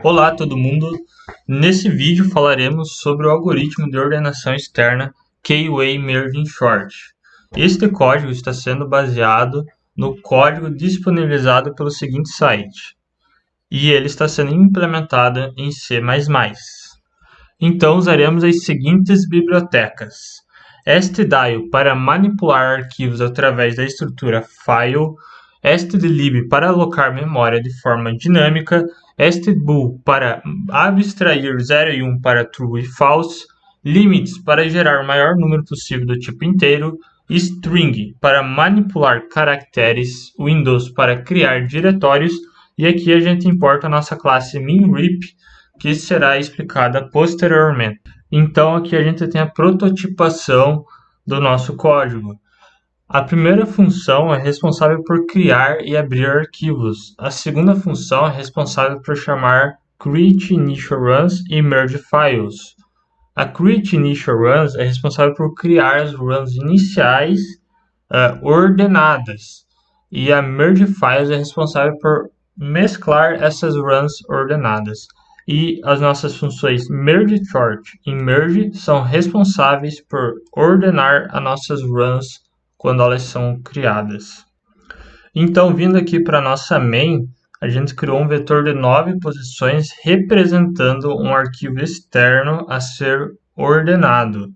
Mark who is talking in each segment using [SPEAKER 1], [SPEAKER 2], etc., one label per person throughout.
[SPEAKER 1] Olá todo mundo, nesse vídeo falaremos sobre o algoritmo de ordenação externa K-Way Merging Sort. Este código está sendo baseado no código disponibilizado pelo seguinte site, e ele está sendo implementado em C++. Então usaremos as seguintes bibliotecas: stdio para manipular arquivos através da estrutura file, stdlib para alocar memória de forma dinâmica, stbool para abstrair 0 e 1 para true e false, limits para gerar o maior número possível do tipo inteiro, string para manipular caracteres, windows para criar diretórios, e aqui a gente importa a nossa classe minrep, que será explicada posteriormente. Então aqui a gente tem a prototipação do nosso código. A primeira função é responsável por criar e abrir arquivos. A segunda função é responsável por chamar createInitialRuns e mergeFiles. A createInitialRuns é responsável por criar as runs iniciais ordenadas. E a mergeFiles é responsável por mesclar essas runs ordenadas. E as nossas funções mergeSort e merge são responsáveis por ordenar as nossas runs quando elas são criadas. Então, vindo aqui para a nossa main, a gente criou um vetor de 9 posições representando um arquivo externo a ser ordenado.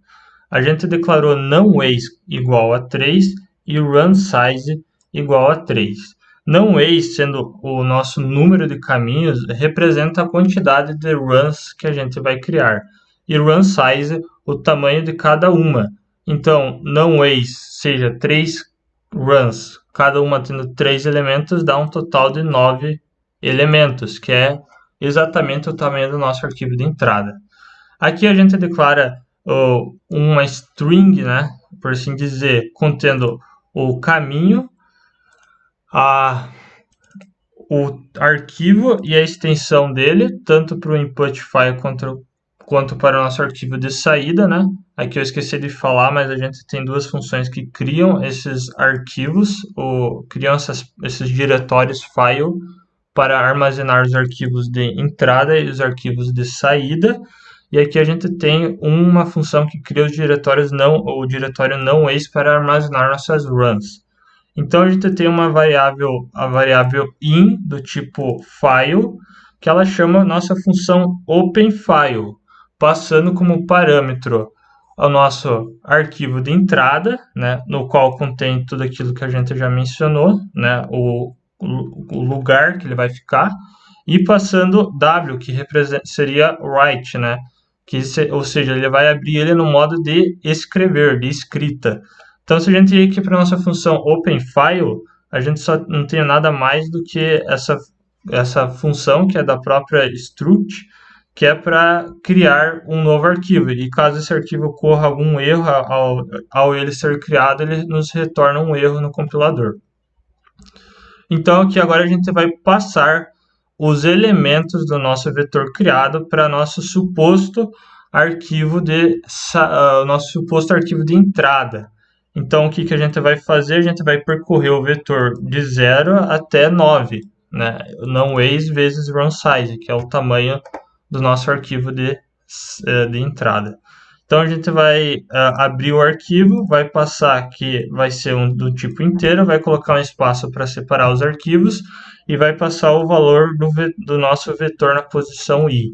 [SPEAKER 1] A gente declarou nonWays igual a 3 e runSize igual a 3. Nonways, sendo o nosso número de caminhos, representa a quantidade de runs que a gente vai criar. E runSize, o tamanho de cada uma. Então, nonways, seja 3 runs, cada uma tendo 3 elementos, dá um total de 9 elementos, que é exatamente o tamanho do nosso arquivo de entrada. Aqui a gente declara uma string, né, por assim dizer, contendo o caminho, o arquivo e a extensão dele, tanto para o input file quanto para o nosso arquivo de saída, né? Aqui eu esqueci de falar, mas a gente tem duas funções que criam esses arquivos, ou criam esses diretórios file para armazenar os arquivos de entrada e os arquivos de saída. E aqui a gente tem uma função que cria os diretórios o diretório nonways para armazenar nossas runs. Então a gente tem a variável in do tipo file, que ela chama a nossa função openFile, passando como parâmetro o nosso arquivo de entrada, né, no qual contém tudo aquilo que a gente já mencionou, né, o lugar que ele vai ficar, e passando w, que seria write, né, ou seja, ele vai abrir ele no modo de escrever, de escrita. Então, se a gente ir aqui para a nossa função openFile, a gente só não tem nada mais do que essa função, que é da própria struct, que é para criar um novo arquivo. E caso esse arquivo ocorra algum erro ao ele ser criado, ele nos retorna um erro no compilador. Então, aqui agora a gente vai passar os elementos do nosso vetor criado para nosso suposto arquivo de entrada. Então, o que a gente vai fazer? A gente vai percorrer o vetor de 0 até 9, né? nonways vezes runSize, que é o tamanho do nosso arquivo de entrada. Então, a gente vai abrir o arquivo, vai passar que vai ser do tipo inteiro, vai colocar um espaço para separar os arquivos e vai passar o valor do nosso vetor na posição i.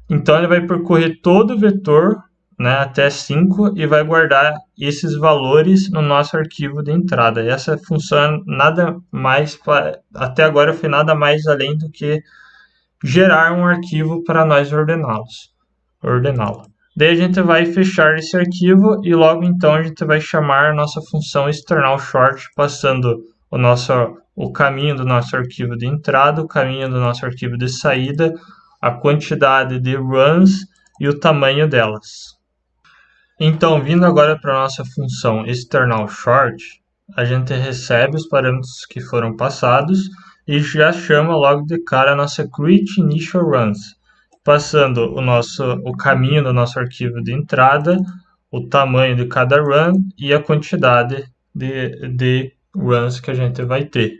[SPEAKER 1] Então, ele vai percorrer todo o vetor, né, até 5 e vai guardar esses valores no nosso arquivo de entrada. E essa função nada mais, até agora foi nada mais além do que gerar um arquivo para nós ordená-lo. Daí a gente vai fechar esse arquivo e logo então a gente vai chamar a nossa função externalShort, passando o caminho do nosso arquivo de entrada, o caminho do nosso arquivo de saída, a quantidade de runs e o tamanho delas. Então, vindo agora para a nossa função externalShort, a gente recebe os parâmetros que foram passados e já chama logo de cara a nossa createInitialRuns, passando o caminho do nosso arquivo de entrada, o tamanho de cada run e a quantidade de runs que a gente vai ter.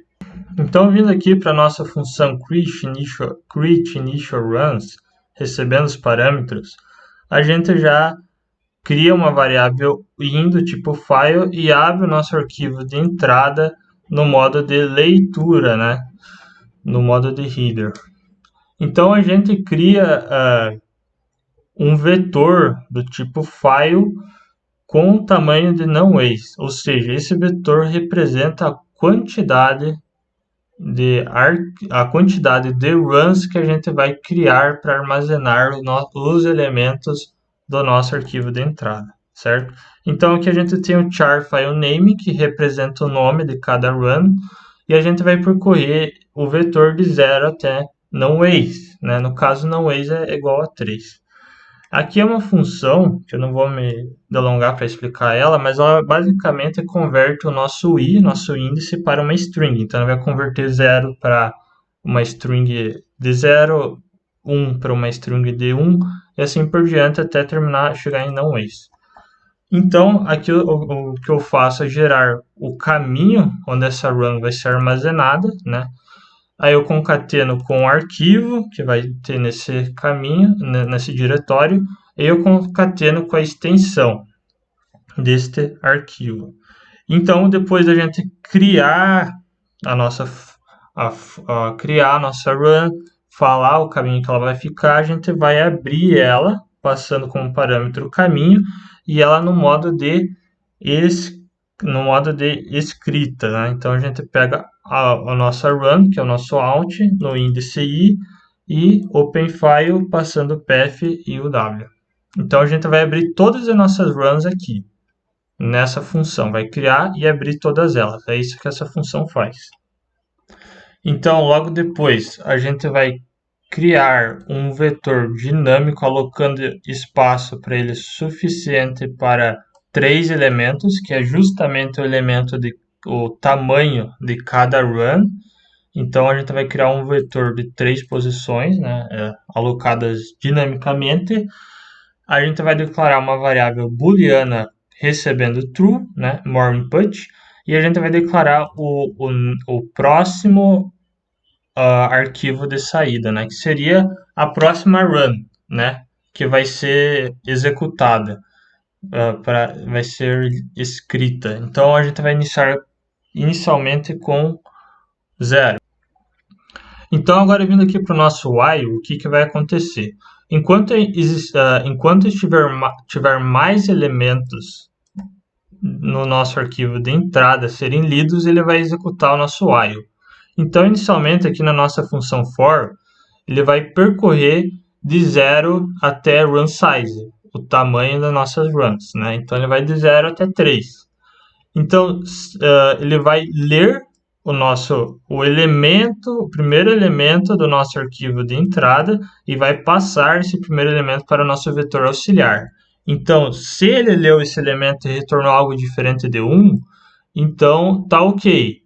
[SPEAKER 1] Então, vindo aqui para a nossa função create initial runs, recebendo os parâmetros, a gente já cria uma variável in do tipo file e abre o nosso arquivo de entrada no modo de leitura, né? No modo de header. Então, a gente cria um vetor do tipo file com o tamanho de nonways, ou seja, esse vetor representa a quantidade de runs que a gente vai criar para armazenar os elementos do nosso arquivo de entrada, certo? Então aqui a gente tem o char file name, que representa o nome de cada run, e a gente vai percorrer o vetor de 0 até nonways, né? No caso, nonways é igual a 3. Aqui é uma função, que eu não vou me delongar para explicar ela, mas ela basicamente converte o nosso nosso índice, para uma string. Então, ela vai converter 0 para uma string de 0, 1 para uma string de 1, e assim por diante até chegar em nonways. Então, aqui o que eu faço é gerar o caminho onde essa run vai ser armazenada, né? Aí eu concateno com o arquivo, que vai ter nesse caminho, nesse diretório, e eu concateno com a extensão deste arquivo. Então, depois da gente criar a nossa, criar a nossa run, falar o caminho que ela vai ficar, a gente vai abrir ela, passando como parâmetro o caminho, e ela no modo de escrita, né? Então a gente pega a nossa run, que é o nosso out, no índice i, e open file passando o path e o w. Então a gente vai abrir todas as nossas runs aqui, nessa função, vai criar e abrir todas elas. É isso que essa função faz. Então logo depois a gente vai criar um vetor dinâmico, alocando espaço para ele suficiente para 3 elementos, que é justamente o tamanho de cada run. Então a gente vai criar um vetor de 3 posições, né, alocadas dinamicamente. A gente vai declarar uma variável booleana recebendo true, né, more input, e a gente vai declarar o próximo arquivo de saída, né, que seria a próxima run, né, que vai ser executada, vai ser escrita. Então a gente vai iniciar inicialmente com 0. Então agora vindo aqui para o nosso while, o que vai acontecer? Enquanto tiver mais elementos no nosso arquivo de entrada serem lidos, ele vai executar o nosso while. Então, inicialmente, aqui na nossa função for, ele vai percorrer de 0 até run size, o tamanho das nossas runs, né? Então, ele vai de 0 até 3. Então, ele vai ler o primeiro elemento do nosso arquivo de entrada e vai passar esse primeiro elemento para o nosso vetor auxiliar. Então, se ele leu esse elemento e retornou algo diferente de 1, então tá ok.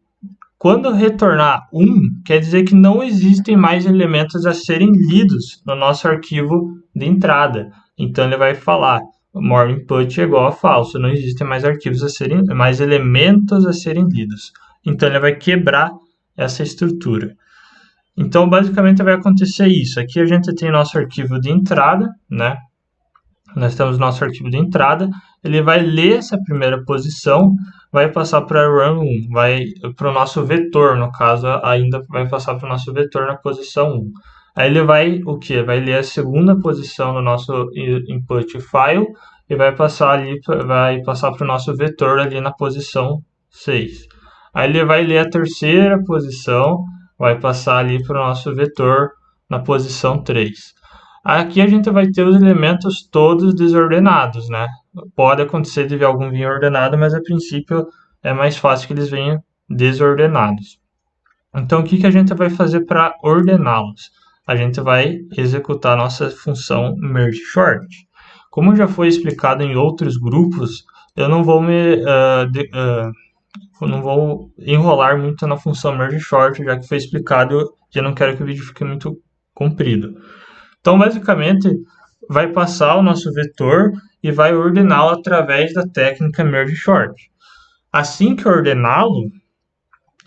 [SPEAKER 1] Quando retornar 1, quer dizer que não existem mais elementos a serem lidos no nosso arquivo de entrada. Então ele vai falar more input é igual a falso, não existem mais mais elementos a serem lidos. Então ele vai quebrar essa estrutura. Então basicamente vai acontecer isso. Aqui a gente tem nosso arquivo de entrada, né? Nós temos nosso arquivo de entrada, ele vai ler essa primeira posição, vai passar para run 1, vai para o nosso vetor, no caso, ainda vai passar para o nosso vetor na posição 1. Aí ele vai o que? Vai ler a segunda posição no nosso input file e vai passar para o nosso vetor ali na posição 6. Aí ele vai ler a terceira posição, vai passar ali para o nosso vetor na posição 3. Aqui a gente vai ter os elementos todos desordenados, né? Pode acontecer de ver algum vir ordenado, mas a princípio é mais fácil que eles venham desordenados. Então, o que a gente vai fazer para ordená-los? A gente vai executar a nossa função merge short. Como já foi explicado em outros grupos, eu não vou não vou enrolar muito na função merge short, já que foi explicado e eu não quero que o vídeo fique muito comprido. Então, basicamente, vai passar o nosso vetor e vai ordená-lo através da técnica merge short. Assim que ordená-lo,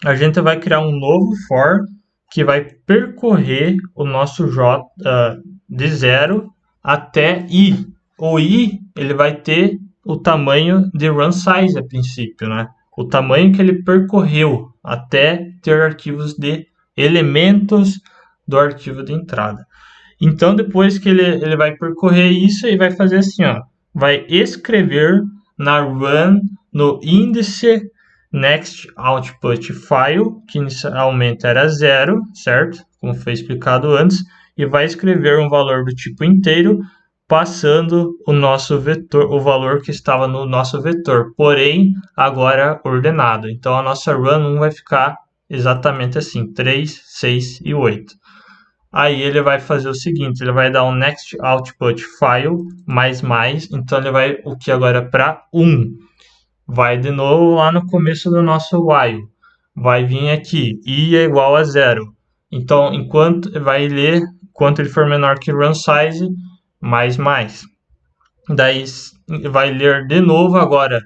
[SPEAKER 1] a gente vai criar um novo for que vai percorrer o nosso J de 0 até I. O I ele vai ter o tamanho de run size a princípio, né? O tamanho que ele percorreu até ter arquivos de elementos do arquivo de entrada. Então, depois que ele vai percorrer isso, ele vai fazer assim, ó, vai escrever na run no índice next output file, que inicialmente era 0, certo? Como foi explicado antes, e vai escrever um valor do tipo inteiro, passando o nosso vetor, o valor que estava no nosso vetor, porém agora ordenado. Então a nossa run 1 vai ficar exatamente assim, 3, 6 e 8. Aí ele vai fazer o seguinte, ele vai dar um next output file mais, então ele vai o que agora para 1. Vai de novo lá no começo do nosso while. Vai vir aqui, i é igual a 0. Então, enquanto vai ler, enquanto ele for menor que run size, mais. Daí vai ler de novo agora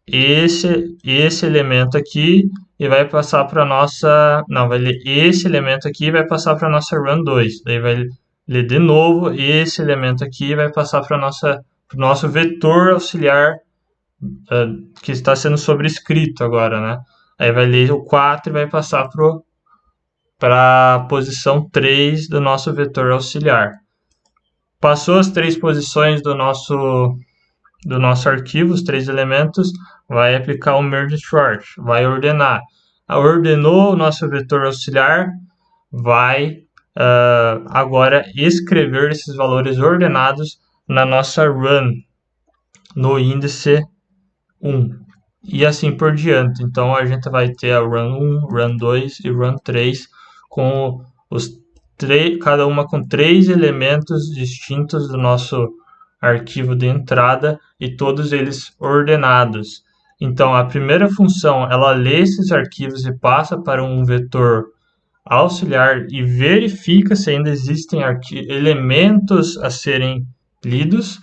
[SPEAKER 1] esse elemento aqui e vai passar para nossa, não, vai ler esse elemento aqui e vai passar para nossa run 2. Daí vai ler de novo esse elemento aqui e vai passar para o nosso vetor auxiliar que está sendo sobrescrito agora, né? Aí vai ler o 4 e vai passar para a posição 3 do nosso vetor auxiliar. Passou as 3 posições do nosso arquivo, os 3 elementos, vai aplicar o merge sort, vai ordenar. Ordenou o nosso vetor auxiliar, vai agora escrever esses valores ordenados na nossa run, no índice 1. E assim por diante. Então a gente vai ter a run 1, run 2 e run 3 com cada uma com 3 elementos distintos do nosso arquivo de entrada e todos eles ordenados. Então a primeira função ela lê esses arquivos e passa para um vetor auxiliar e verifica se ainda existem elementos a serem lidos.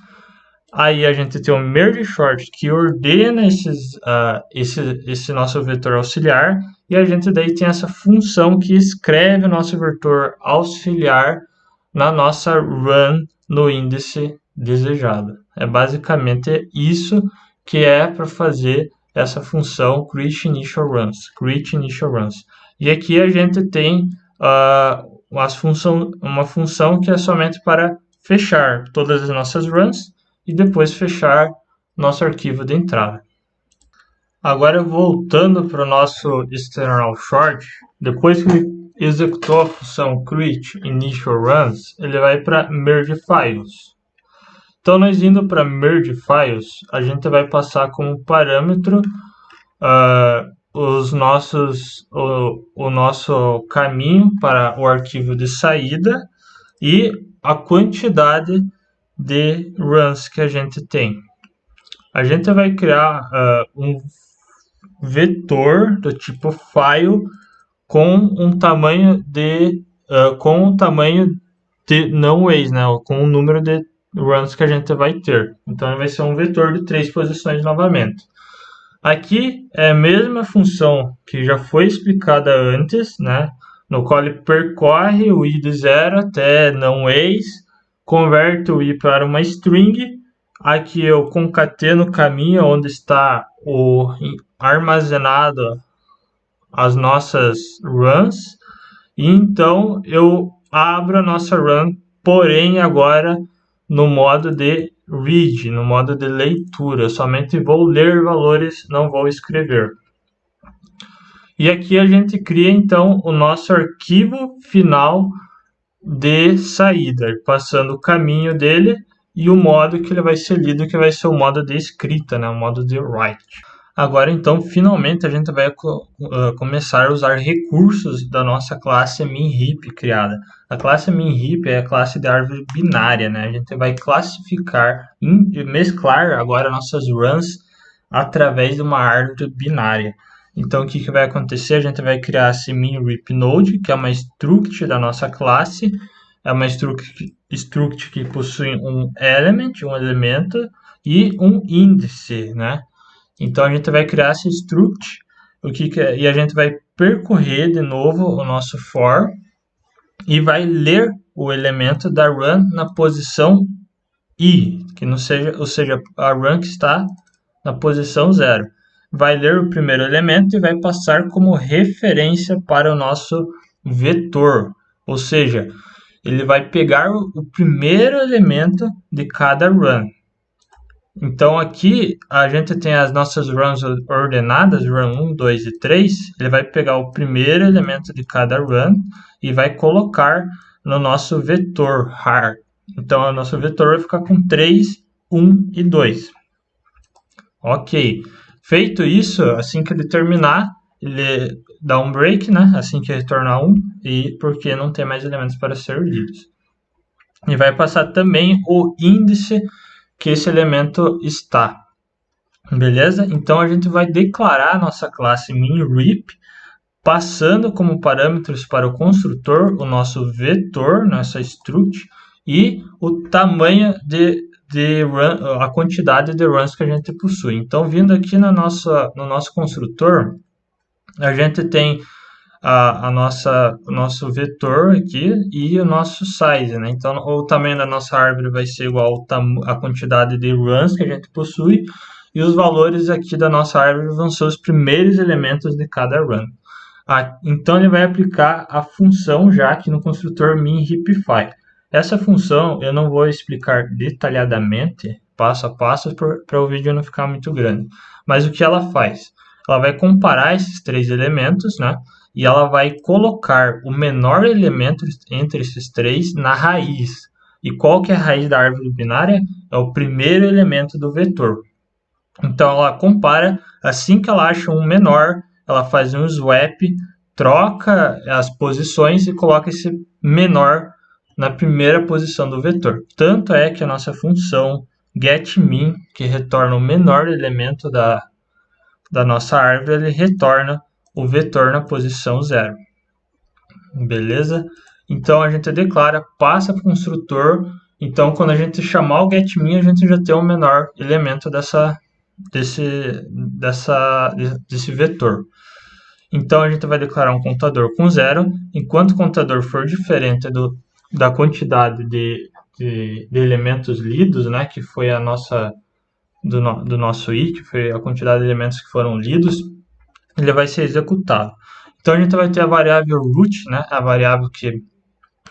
[SPEAKER 1] Aí a gente tem o merge sort que ordena esse nosso vetor auxiliar e a gente daí tem essa função que escreve o nosso vetor auxiliar na nossa run no índice desejado. É basicamente isso que é para fazer essa função create initial runs. E aqui a gente tem uma função que é somente para fechar todas as nossas runs e depois fechar nosso arquivo de entrada. Agora voltando para o nosso external short, depois que ele executou a função create initial runs, ele vai para merge files. Então nós indo para merge files, a gente vai passar como parâmetro o nosso caminho para o arquivo de saída e a quantidade de runs que a gente tem. A gente vai criar um vetor do tipo file com um tamanho de não ways, né? Com o número de runs que a gente vai ter. Então ele vai ser um vetor de 3 posições novamente. Aqui é a mesma função que já foi explicada antes, né? No qual ele percorre o i de 0 até não ways, converte o i para uma string. Aqui eu concateno o caminho onde está armazenado as nossas runs. E então eu abro a nossa run, porém agora no modo de read, no modo de leitura. Eu somente vou ler valores, não vou escrever. E aqui a gente cria então o nosso arquivo final de saída, passando o caminho dele e o modo que ele vai ser lido, que vai ser o modo de escrita, né? O modo de write. Agora, então, finalmente a gente vai começar a usar recursos da nossa classe minheap criada. A classe minheap é a classe de árvore binária, né? A gente vai classificar e mesclar agora nossas runs através de uma árvore binária. Então, o que vai acontecer? A gente vai criar esse minheap node, que é uma struct da nossa classe. É uma struct que possui um elemento, e um índice, né? Então a gente vai criar esse struct o que que é? E a gente vai percorrer de novo o nosso for e vai ler o elemento da run na posição i, que não seja, ou seja, a run que está na posição 0. Vai ler o primeiro elemento e vai passar como referência para o nosso vetor, ou seja, ele vai pegar o primeiro elemento de cada run. Então aqui a gente tem as nossas runs ordenadas, run 1, 2 e 3. Ele vai pegar o primeiro elemento de cada run e vai colocar no nosso vetor har. Então o nosso vetor vai ficar com 3, 1 e 2. Ok. Feito isso, assim que ele terminar, ele dá um break, né? Assim que retornar 1, e porque não tem mais elementos para ser lidos. E vai passar também o índice que esse elemento está. Beleza? Então a gente vai declarar a nossa classe minRep, passando como parâmetros para o construtor o nosso vetor, nossa struct, e o tamanho de run, a quantidade de runs que a gente possui. Então, vindo aqui no nosso construtor, a gente tem o nosso vetor aqui e o nosso size, né? Então, o tamanho da nossa árvore vai ser igual à quantidade de runs que a gente possui, e os valores aqui da nossa árvore vão ser os primeiros elementos de cada run. Então, ele vai aplicar a função já aqui no construtor minRepify. Essa função eu não vou explicar detalhadamente, passo a passo, para o vídeo não ficar muito grande. Mas o que ela faz? Ela vai comparar esses três elementos, né? E ela vai colocar o menor elemento entre esses três na raiz. E qual que é a raiz da árvore binária? É o primeiro elemento do vetor. Então ela compara, assim que ela acha um menor, ela faz um swap, troca as posições e coloca esse menor na primeira posição do vetor. Tanto é que a nossa função getMin, que retorna o menor elemento da nossa árvore, ele retorna o vetor na posição 0. Beleza? Então a gente declara, passa para o construtor. Então quando a gente chamar o getMin, a gente já tem o menor elemento desse vetor. Então a gente vai declarar um contador com 0. Enquanto o contador for diferente da quantidade de elementos lidos, né, que foi a nossa do nosso i, que foi a quantidade de elementos que foram lidos, ele vai ser executado. Então a gente vai ter a variável root, né, a variável que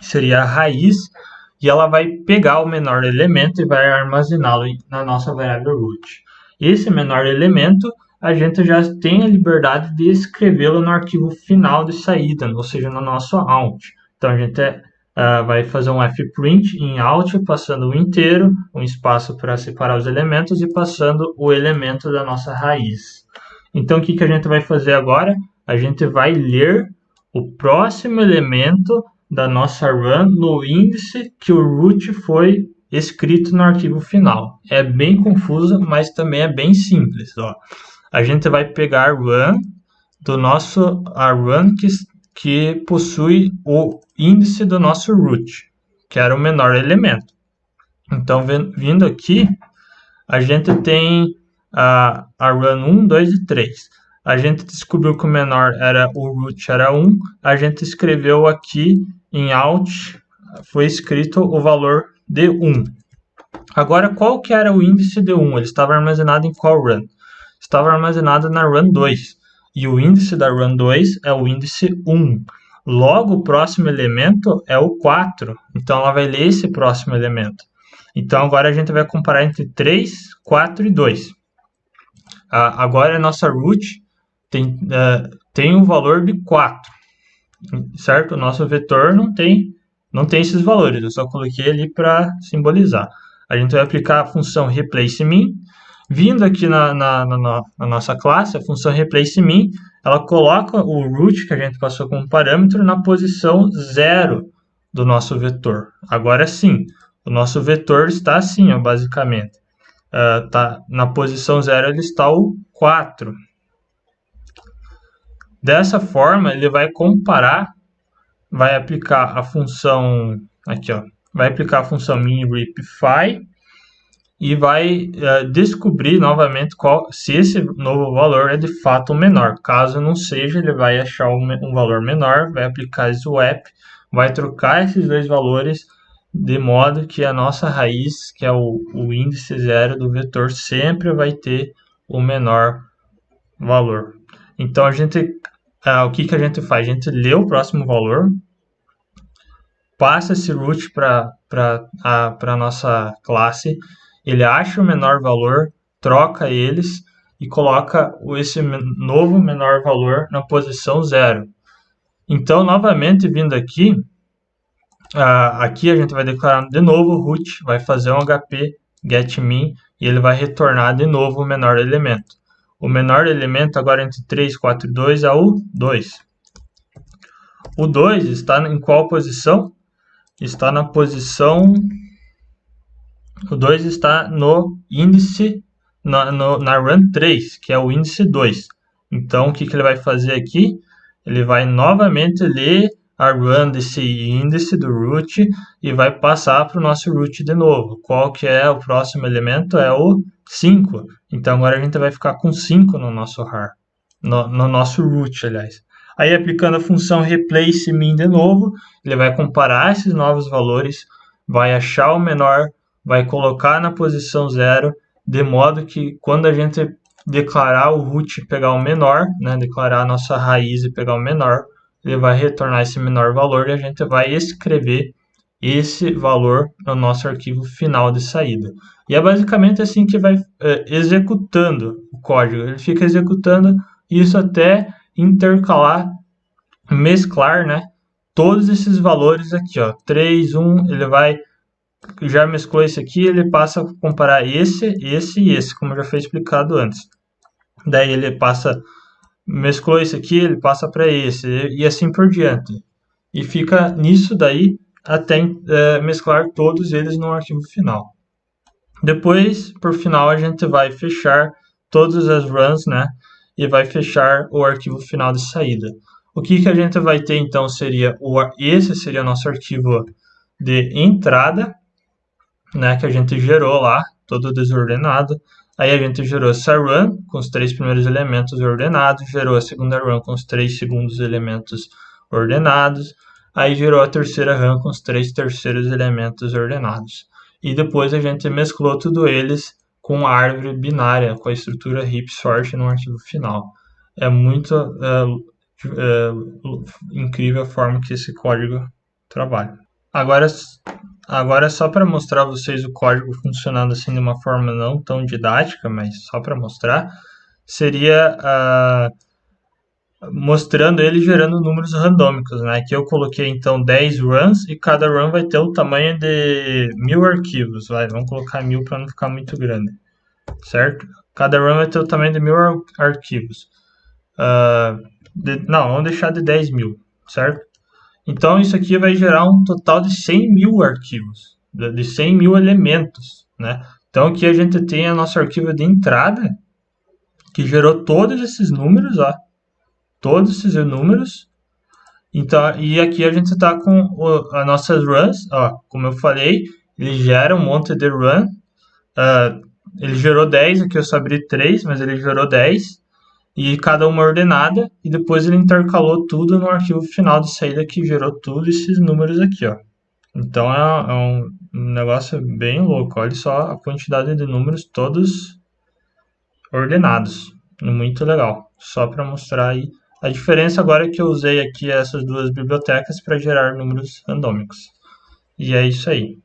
[SPEAKER 1] seria a raiz, e ela vai pegar o menor elemento e vai armazená-lo na nossa variável root. Esse menor elemento, a gente já tem a liberdade de escrevê-lo no arquivo final de saída, ou seja, no nosso out. Então a gente vai fazer um fprint em out, passando o inteiro, um espaço para separar os elementos e passando o elemento da nossa raiz. Então o que a gente vai fazer agora? A gente vai ler o próximo elemento da nossa run no índice que o root foi escrito no arquivo final. É bem confuso, mas também é bem simples. Ó. A gente vai pegar a run que possui o índice do nosso root, que era o menor elemento. Então, vindo aqui, a gente tem a run 1, 2 e 3. A gente descobriu que o menor o root era 1. A gente escreveu aqui em out, foi escrito o valor de 1. Agora, qual que era o índice de 1? Ele estava armazenado em qual run? Estava armazenado na run 2. E o índice da run 2 é o índice 1. Logo, o próximo elemento é o 4. Então, ela vai ler esse próximo elemento. Então, agora a gente vai comparar entre 3, 4 e 2. Agora, a nossa root tem um valor de 4. Certo? O nosso vetor não tem esses valores. Eu só coloquei ali para simbolizar. A gente vai aplicar a função replaceMin. Vindo aqui na nossa classe, a função replaceMin, ela coloca o root que a gente passou como parâmetro na posição 0 do nosso vetor. Agora sim, o nosso vetor está assim, ó, basicamente. Na posição 0 ele está o 4. Dessa forma, ele vai comparar, vai aplicar a função aqui, ó, vai aplicar a função minRepify e vai descobrir novamente se esse novo valor é de fato o menor. Caso não seja, ele vai achar um valor menor, vai aplicar swap, vai trocar esses dois valores de modo que a nossa raiz, que é o índice zero do vetor, sempre vai ter o menor valor. Então o que a gente faz? A gente lê o próximo valor, passa esse root para a nossa classe, ele acha o menor valor, troca eles e coloca esse novo menor valor na posição zero. Então, novamente, vindo aqui, aqui a gente vai declarar de novo o root, vai fazer um HP getMin e ele vai retornar de novo o menor elemento. O menor elemento agora entre 3, 4 e 2 é o 2. O 2 está em qual posição? Está na posição... O 2 está no índice, na run 3, que é o índice 2. Então, o que ele vai fazer aqui? Ele vai novamente ler a run desse índice do root e vai passar para o nosso root de novo. Qual que é o próximo elemento? É o 5. Então, agora a gente vai ficar com 5 no nosso var, no nosso root, aliás. Aí, aplicando a função replace min de novo, ele vai comparar esses novos valores, vai achar o menor, vai colocar na posição 0, de modo que quando a gente declarar o root e pegar o menor, né, declarar a nossa raiz e pegar o menor, ele vai retornar esse menor valor e a gente vai escrever esse valor no nosso arquivo final de saída. E é basicamente assim que vai executando o código. Ele fica executando isso até intercalar, mesclar, né, todos esses valores aqui, ó, 3, 1, ele vai, já mesclou esse aqui, ele passa a comparar esse e esse, como já foi explicado antes. Daí ele mesclou esse aqui, ele passa para esse, e assim por diante. E fica nisso daí até mesclar todos eles no arquivo final. Depois, por final, a gente vai fechar todas as runs, né? E vai fechar o arquivo final de saída. O que a gente vai ter então seria esse seria o nosso arquivo de entrada, né, que a gente gerou lá, todo desordenado. Aí a gente gerou essa run com os 3 primeiros elementos ordenados, gerou a segunda run com os 3 segundos elementos ordenados, aí gerou a terceira run com os 3 terceiros elementos ordenados. E depois a gente mesclou tudo eles com a árvore binária, com a estrutura heap sort no arquivo final. É muito incrível a forma que esse código trabalha. Agora só para mostrar a vocês o código funcionando assim de uma forma não tão didática, mas só para mostrar, seria mostrando ele gerando números randômicos, né? Aqui eu coloquei então 10 runs e cada run vai ter o tamanho de 1000 arquivos. Vamos colocar 1000 para não ficar muito grande, certo? Cada run vai ter o tamanho de 1000 arquivos. Não, vamos deixar de 10.000, certo? Então, isso aqui vai gerar um total de 100.000 arquivos, de 100.000 elementos, né? Então, aqui a gente tem o nosso arquivo de entrada, que gerou todos esses números, ó. Todos esses números. Então, e aqui a gente está com as nossas runs, ó. Como eu falei, ele gera um monte de run. Ele gerou 10, aqui eu só abri 3, mas ele gerou 10. E cada uma ordenada, e depois ele intercalou tudo no arquivo final de saída que gerou todos esses números aqui, ó. Então é um negócio bem louco, olha só a quantidade de números todos ordenados, muito legal, só para mostrar aí. A diferença agora é que eu usei aqui essas duas bibliotecas para gerar números randômicos. E é isso aí.